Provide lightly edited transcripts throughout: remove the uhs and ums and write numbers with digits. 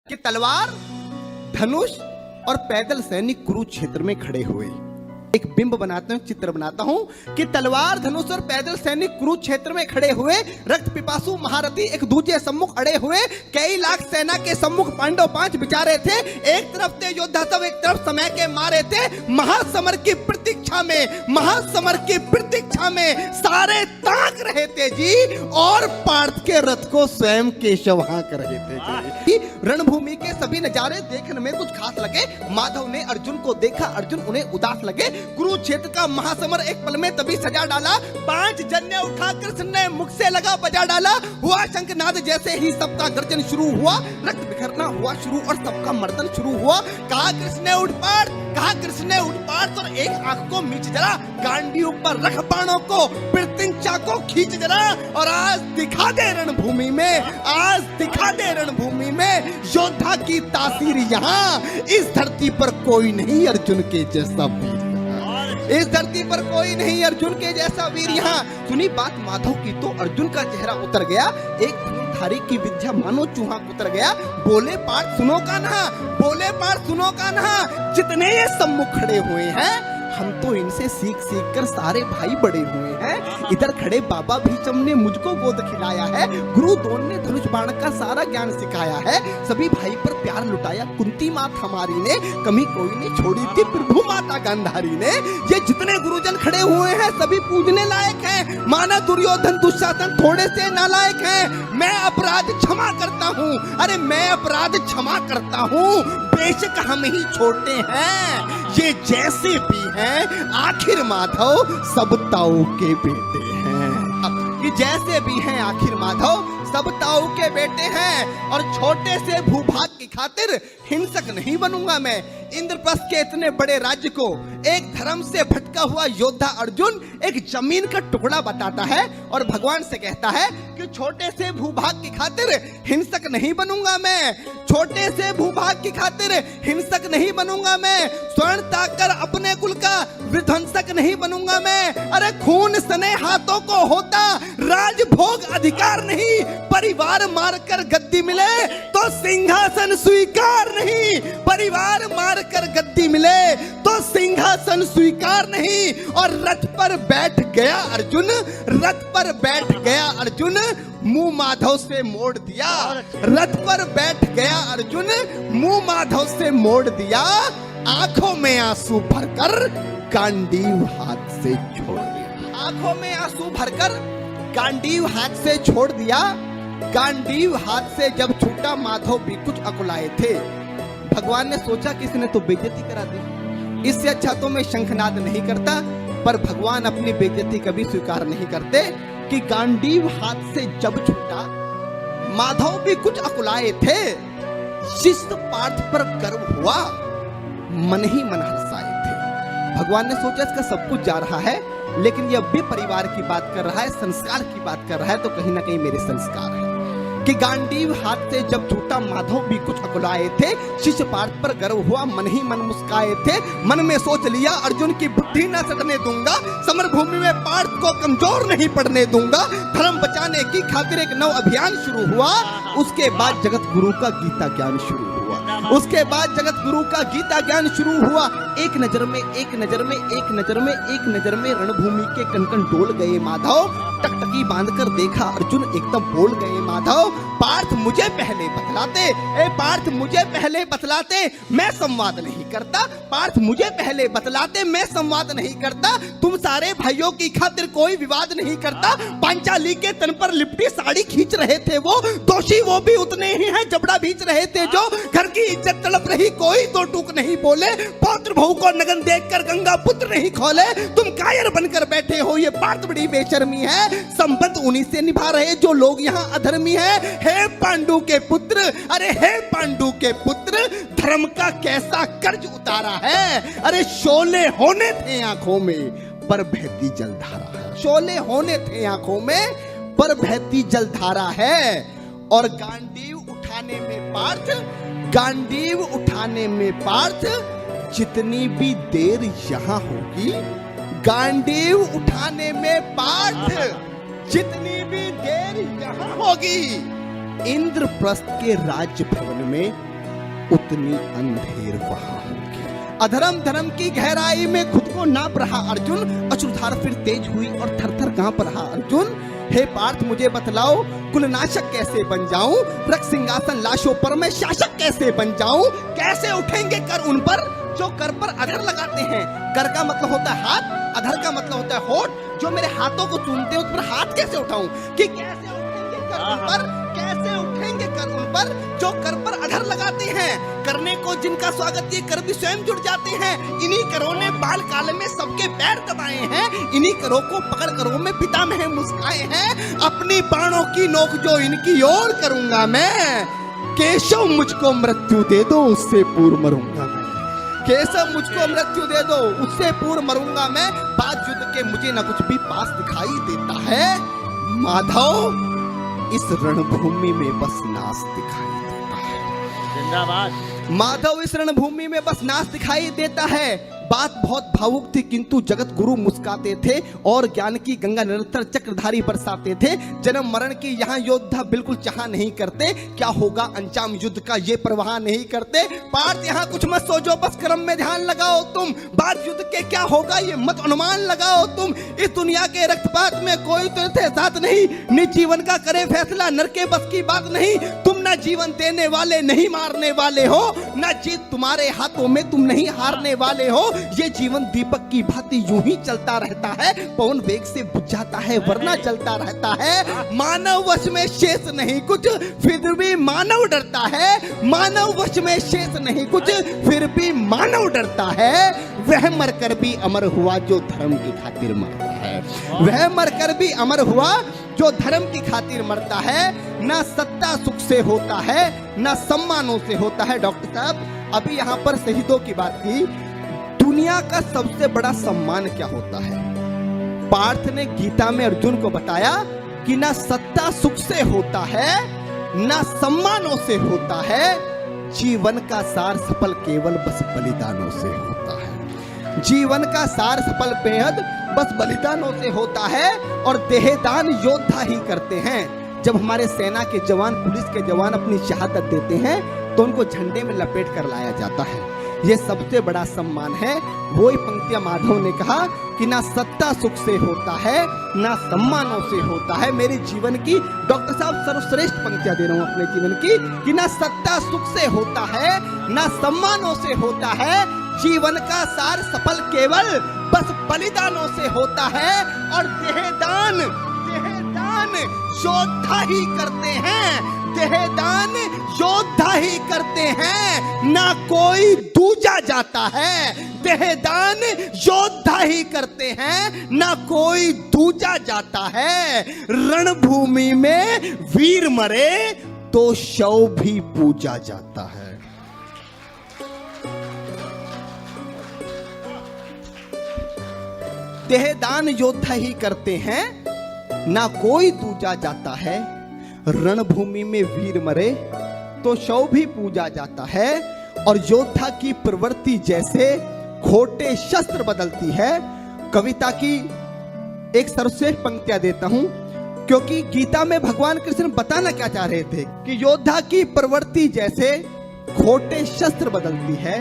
कि तलवार, धनुष और पैदल सैनिक कुरुक्षेत्र में खड़े हुए। एक बिंब बनाता हूं, चित्र बनाता हूं कि तलवार, धनुष और पैदल सैनिक कुरुक्षेत्र में खड़े हुए, रक्त पिपासु महारथी एक दूसरे सम्मुख अड़े हुए, कई लाख सेना के सम्मुख पांडव 5 बिचारे थे। एक तरफ थे योद्धा सब, एक तरफ समय के मारे थे। महासमर की प्रतीक्षा में, महासमर की प्रतीक्षा में सारे ताक रहे थे जी, और पार्थ के रथ को स्वयं केशव हाँक रहे थे। रणभूमि के सभी नजारे देखने में कुछ खास लगे। माधव ने अर्जुन को देखा, अर्जुन उन्हें उदास लगे। कुरुक्षेत्र का महासमर एक पल में तभी सजा डाला। 5 जन्य उठा कृष्ण ने मुख से लगा बजा डाला। हुआ शंखनाद, जैसे ही सबका गर्जन शुरू हुआ, रक्त बिखरना हुआ शुरू और सबका मर्दन शुरू हुआ। कहा कृष्ण ने उठ पार्थ, कहा कृष्ण ने उठ पार्थ, और एक आंख को मीच जरा, गांडियों पर रख बाणों को, पृथ्वी को खींच जरा, और आज दिखा दे रणभूमि में, आज दिखा दे रणभूमि में योद्धा की तासीर। यहाँ इस धरती पर कोई नहीं अर्जुन के जैसा वीर, इस धरती पर कोई नहीं अर्जुन के जैसा वीर। यहाँ सुनी बात माधव की तो अर्जुन का चेहरा उतर गया। एक धनुर्धारी की विद्या मानो चूहा उतर गया। बोले पार्थ सुनो कान्हा, बोले पार्थ सुनो कान्हा, जितने ये सम्मुख खड़े हुए हैं, हम तो इनसे सीख सीख कर सारे भाई बड़े हुए हैं। इधर खड़े बाबा भीष्म ने मुझको गोद खिलाया है, गुरु द्रोण ने धनुष बाण का सारा ज्ञान सिखाया है, सभी भाई पर प्यार लुटाया कुंती मात हमारी ने, कमी कोई नहीं छोड़ी थी प्रभु माता गांधारी ने। ये जितने गुरुजन खड़े हुए हैं सभी पूजने लायक हैं, माना दुर्योधन दुशासन थोड़े से नालायक हैं। मैं अपराध क्षमा करता हूँ, अरे मैं अपराध क्षमा करता हूँ, बेशक हम ही छोटे हैं, ये जैसे भी हैं आखिर माधव सब ताऊ के बेटे हैं। ये जैसे भी हैं आखिर माधव सब ताऊ के बेटे हैं, और छोटे से भूभाग की खातिर हिंसक नहीं बनूंगा मैं। इंद्रप्रस्थ के इतने बड़े राज्य को एक धर्म से भटका हुआ योद्धा अर्जुन एक जमीन का टुकड़ा बताता है और भगवान से कहता है कि छोटे से भूभाग की खातिर हिंसक नहीं बनूंगा मैं, छोटे से भूभाग की खातिर हिंसक नहीं बनूंगा मैं, स्वर्ण ताकर अपने कुल का विध्वंसक नहीं बनूंगा मैं। अरे खून सने हाथों को होता राजभोग अधिकार नहीं, परिवार मारकर गद्दी मिले तो सिंहासन स्वीकार नहीं, परिवार मारकर गद्दी मिले तो सिंहासन स्वीकार नहीं। और रथ पर बैठ गया अर्जुन, रथ पर बैठ गया अर्जुन, मुंह माधव से मोड़ दिया, रथ पर बैठ गया अर्जुन, मुंह माधव से मोड़ दिया, आंखों में आंसू भरकर गांडीव हाथ से छोड़ दिया, आंखों में आंसू भरकर गांडीव हाथ से छोड़ दिया। गांडीव हाथ से जब छूटा माधव भी कुछ अकुलाए थे। भगवान ने सोचा कि इसने तो बेइज्जती करा दी, इससे अच्छा तो मैं शंखनाद नहीं करता, पर भगवान अपनी बेइज्जती कभी स्वीकार नहीं करते कि गांडीव हाथ से जब छूटा माधव भी कुछ अकुलाए थे। शिष्ट पार्थ पर गर्व हुआ, मन ही मन हर्षाए थे। भगवान ने सोचा इसका सब कुछ जा रहा है, लेकिन यह भी परिवार की बात कर रहा है, संस्कार की बात कर रहा है, तो कहीं ना कहीं मेरे संस्कार है कि गांडीव हाथ से जब छूटा माधव भी कुछ अकुलाए थे। शिष्य पार्थ पर गर्व हुआ, मन ही मन मुस्काए थे, मन में सोच लिया अर्जुन की बुद्धि न सड़ने दूंगा, समर भूमि में पार्थ को कमजोर नहीं पड़ने दूंगा। धर्म बचाने की खातिर एक नव अभियान शुरू हुआ। उसके बाद जगत गुरु का गीता ज्ञान शुरू हुआ, उसके बाद जगत गुरु का गीता ज्ञान शुरू हुआ। एक नजर में, एक नजर में, एक नजर में, एक नजर में रणभूमि के कण-कण डोल गए माधव। टकटकी बांधकर देखा अर्जुन, एकदम बोल गए माधव, पार्थ मुझे पहले बतलाते, ए पार्थ मुझे पहले बतलाते, मैं संवाद नहीं करता, पार्थ मुझे पहले बतलाते, मैं संवाद नहीं करता, तुम सारे भाइयों की खातिर कोई विवाद नहीं करता। पांचाली के तन पर लिपटी साड़ी खींच रहे थे वो, दोषी वो भी उतने ही हैं, जबड़ा भींच रहे थे जो, घर की इज्जत तड़प रही कोई तो टूक नहीं बोले, पौत्र बहू को नगन देखकर गंगा पुत्र नहीं खोले, तुम कायर बनकर बैठे हो, ये बात बड़ी बेशर्मी है। संबंध उन्हीं से निभा रहे जो लोग यहाँ अधर्मी है। हे पांडु के पुत्र, अरे हे पांडु के पुत्र, धर्म का कैसा कर्ज उतारा है। अरे शोले होने थे आंखों में पर बहती जलधारा है, शोले होने थे आंखों में पर बहती जलधारा है। और गांडीव उठाने में पार्थ, गांडीव उठाने में पार्थ, जितनी भी देर यहाँ होगी, गांडीव उठाने में पार्थ जितनी भी देर यहाँ होगी, इंद्रप्रस्थ के राज्य भवन में उतनी अंधेर वहां होगी। अधर्म धर्म की गहराई में खुद को नाप रहा अर्जुन, अश्रुधार फिर तेज हुई और थर थर कांप रहा अर्जुन। हे पार्थ मुझे बतलाओ, कुलनाशक कैसे बन जाऊं, रक्त सिंहासन लाशों पर मैं शासक कैसे बन जाऊं। कैसे उठेंगे कर उन पर जो कर पर अधर लगाते हैं। कर का मतलब होता है हाथ, अधर का मतलब होता है होठ। जो मेरे हाथों को चूमते हैं उस पर हाथ कैसे उठाऊं, कि कैसे उठेंगे कर उन पर, कैसे उठेंगे कर उन पर जो कर पर अधर लगाते हैं। करने को जिनका स्वागत ये कर भी स्वयं जुड़ जाते हैं। इन्हीं करों ने बाल काल में सबके पैर दबाए हैं, इन्हीं करों को पकड़ करों में पितामह मुस्काए हैं। अपनी बाणों की नोक जो इनकी ओर करूंगा मैं, केशव मुझको मृत्यु दे दो उससे पूर्व मरूंगा मैं। केशव मुझको मृत्यु दे दो उससे पूर्व मरूंगा मैं। बात युद्ध के मुझे न कुछ भी पास दिखाई देता है। माधव इस रणभूमि में बस नाश दिखाई देता है। जिंदाबाद। माधव इस रणभूमि में बस नाश दिखाई देता है। बात बहुत भावुक थी किंतु जगत गुरु मुस्काते थे और ज्ञान की गंगा निरंतर चक्रधारी बरसाते थे। जन्म मरण की यहाँ योद्धा बिल्कुल चाह नहीं करते, क्या होगा अंजाम युद्ध का ये परवाह नहीं करते। पार्थ यहाँ कुछ मत सोचो, बस कर्म में ध्यान लगाओ तुम। बात युद्ध के क्या होगा ये मत अनुमान लगाओ तुम। इस दुनिया के रक्तपात में कोई तो साथ नहीं, निज जीवन का करे फैसला नर के बस की बात नहीं। तुम ना जीवन देने वाले नहीं मारने वाले हो, ना जीत तुम्हारे हाथों में तुम नहीं हारने वाले हो। ये जीवन दीपक की भांति यूं ही चलता रहता है, पवन वेग से बुझ जाता है वरना चलता रहता है। मानव वश में शेष नहीं कुछ फिर भी मानव डरता है। मानव वश में शेष नहीं कुछ फिर भी मानव डरता है। वह मरकर भी अमर हुआ जो धर्म की खातिर मरता है। वह मरकर भी अमर हुआ जो धर्म की खातिर मरता है। ना सत्ता सुख से होता है, ना सम्मानों से होता है। डॉक्टर साहब अभी यहाँ पर शहीदों की बात की, दुनिया का सबसे बड़ा सम्मान क्या होता है। पार्थ ने गीता में अर्जुन को बताया कि ना सत्ता सुख से होता है, ना सम्मानों से होता है। जीवन का सार सफल केवल बस बलिदानों से होता है। जीवन का सार सफल बेहद बस बलिदानों से होता है। और देहदान योद्धा ही करते हैं। जब हमारे सेना के जवान, पुलिस के जवान अपनी शहादत देते हैं तो उनको झंडे में लपेट कर लाया जाता है। ये सबसे बड़ा सम्मान है। वही पंक्तियां माधव ने कहा कि ना सत्ता सुख से होता है, ना सम्मानों से होता है। मेरे जीवन की डॉक्टर साहब सर्वश्रेष्ठ पंक्तियां दे रहा हूं अपने जीवन की, कि ना सत्ता सुख से होता है, ना सम्मानों से होता है। जीवन का सार सफल केवल बस बलिदानों से होता है। और देहदान योद्धा ही करते हैं। देहदान योद्धा ही करते हैं, ना कोई दूजा जाता है। देहदान योद्धा ही करते हैं, ना कोई दूजा जाता है। रणभूमि में वीर मरे तो शव भी पूजा जाता है। देहदान योद्धा ही करते हैं, ना कोई दूजा जाता है। रणभूमि में वीर मरे तो शव भी पूजा जाता है। और योद्धा की प्रवृत्ति जैसे खोटे शस्त्र बदलती है। कविता की एक सर्वश्रेष्ठ पंक्तियां देता हूं, क्योंकि गीता में भगवान कृष्ण बताना क्या चाह रहे थे कि योद्धा की प्रवृत्ति जैसे खोटे शस्त्र बदलती है।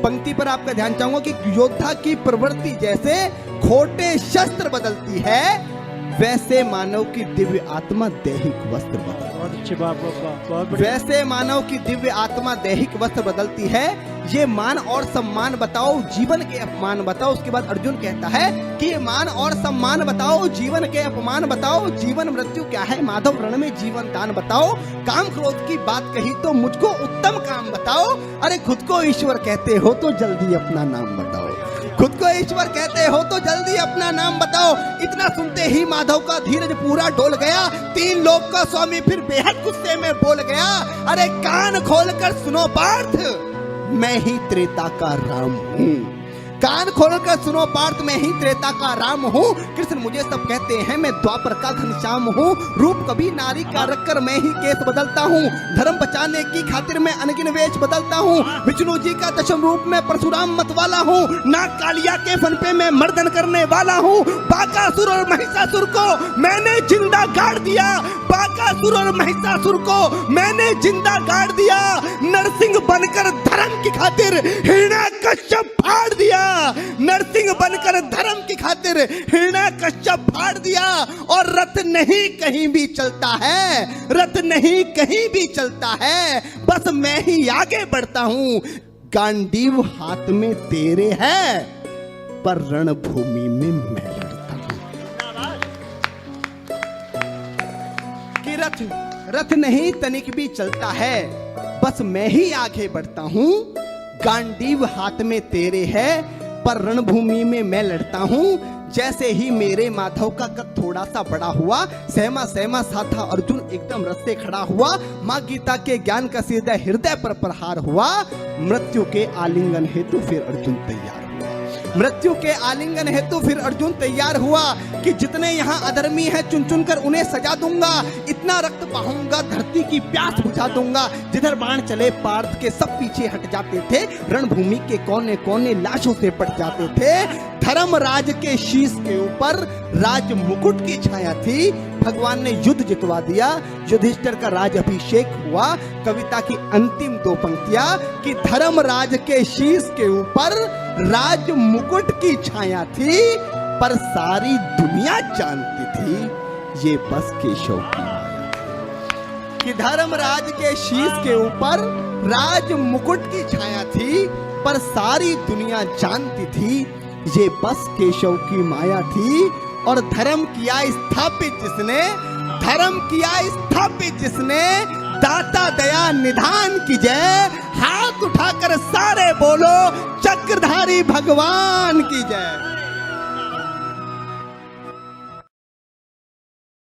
पंक्ति पर आपका ध्यान चाहूंगा कि योद्धा की प्रवृत्ति जैसे खोटे शस्त्र बदलती है, वैसे मानव की दिव्य आत्मा दैहिक वस्त्र बदलती है। वैसे मानव की दिव्य आत्मा दैहिक वस्त्र बदलती है। ये मान और सम्मान बताओ, जीवन के अपमान बताओ। उसके बाद अर्जुन कहता है कि ये मान और सम्मान बताओ, जीवन के अपमान बताओ। जीवन मृत्यु क्या है माधव, रण में जीवन दान बताओ। काम क्रोध की बात कही तो मुझको उत्तम काम बताओ। अरे खुद को ईश्वर कहते हो तो जल्दी अपना नाम बताओ। खुद को ईश्वर कहते हो तो जल्दी अपना नाम बताओ। इतना सुनते ही माधव का धीरज पूरा डोल गया। 3 लोक का स्वामी फिर बेहद गुस्से में बोल गया, अरे कान खोलकर सुनो पार्थ, मैं ही त्रेता का राम हूँ। कान खोलकर सुनो पार्थ, मैं ही त्रेता का राम हूँ। कृष्ण मुझे सब कहते हैं, मैं द्वापर का घनश्याम हूँ। रूप कभी नारी का रखकर मैं ही केस बदलता हूँ। धर्म बचाने की खातिर मैं अनगिन वेश बदलता हूँ। विष्णु जी का दशम रूप में परशुराम मतवाला हूँ। नाग कालिया के फन पे मैं मर्दन करने वाला हूँ। बाकासुर और महिषासुर को मैंने जिंदा गाड़ दिया। बाकासुर और महिषासुर को मैंने जिंदा गाड़ दिया, नरसिंह बनकर धर्म की खातिर हिरण्यकश्यप फाड़ दिया, नरसिंह बनकर धर्म की खातिर हिरण्यकश्यप फाड़ दिया। और रथ नहीं कहीं भी चलता है, रथ नहीं कहीं भी चलता है, बस मैं ही आगे बढ़ता हूं। गांडीव हाथ में तेरे है, पर रणभूमि में मैं लड़ता हूं। कि रथ नहीं तनिक भी चलता है, बस मैं ही आगे बढ़ता हूं। गांडीव हाथ में तेरे है, पर रणभूमि में मैं लड़ता हूं। जैसे ही मेरे माधव का कद थोड़ा सा बड़ा हुआ, सहमा सहमा सा था अर्जुन एकदम रथ से खड़ा हुआ। मां गीता के ज्ञान का सीधा हृदय पर प्रहार हुआ। मृत्यु के आलिंगन हेतु फिर अर्जुन तैयार हुआ, मृत्यु के आलिंगन हेतु फिर अर्जुन तैयार हुआ कि जितने यहाँ अधर्मी हैं चुन चुन कर उन्हें सजा दूंगा, इतना रक्त बहाऊंगा धरती की प्यास बुझा दूंगा। जिधर बाण चले पार्थ के सब पीछे हट जाते थे, रणभूमि के कोने कोने लाशों से पट जाते थे। धर्मराज के शीश के ऊपर राज मुकुट की छाया थी। भगवान ने युद्ध जितवा दिया, युधिष्ठिर का राज अभिषेक हुआ। कविता की अंतिम दो पंक्तियां कि धर्मराज के शीश के ऊपर राज मुकुट की छाया थी, पर सारी दुनिया जानती थी ये बस केशव की माया थी। कि धर्मराज के शीश के ऊपर राज मुकुट की छाया थी, पर सारी दुनिया जानती थी ये बस केशव की माया थी। और धर्म किया स्थापित जिसने, धर्म किया स्थापित जिसने, दाता दया निधान की जय। हाथ उठाकर सारे बोलो चक्रधारी भगवान की जय।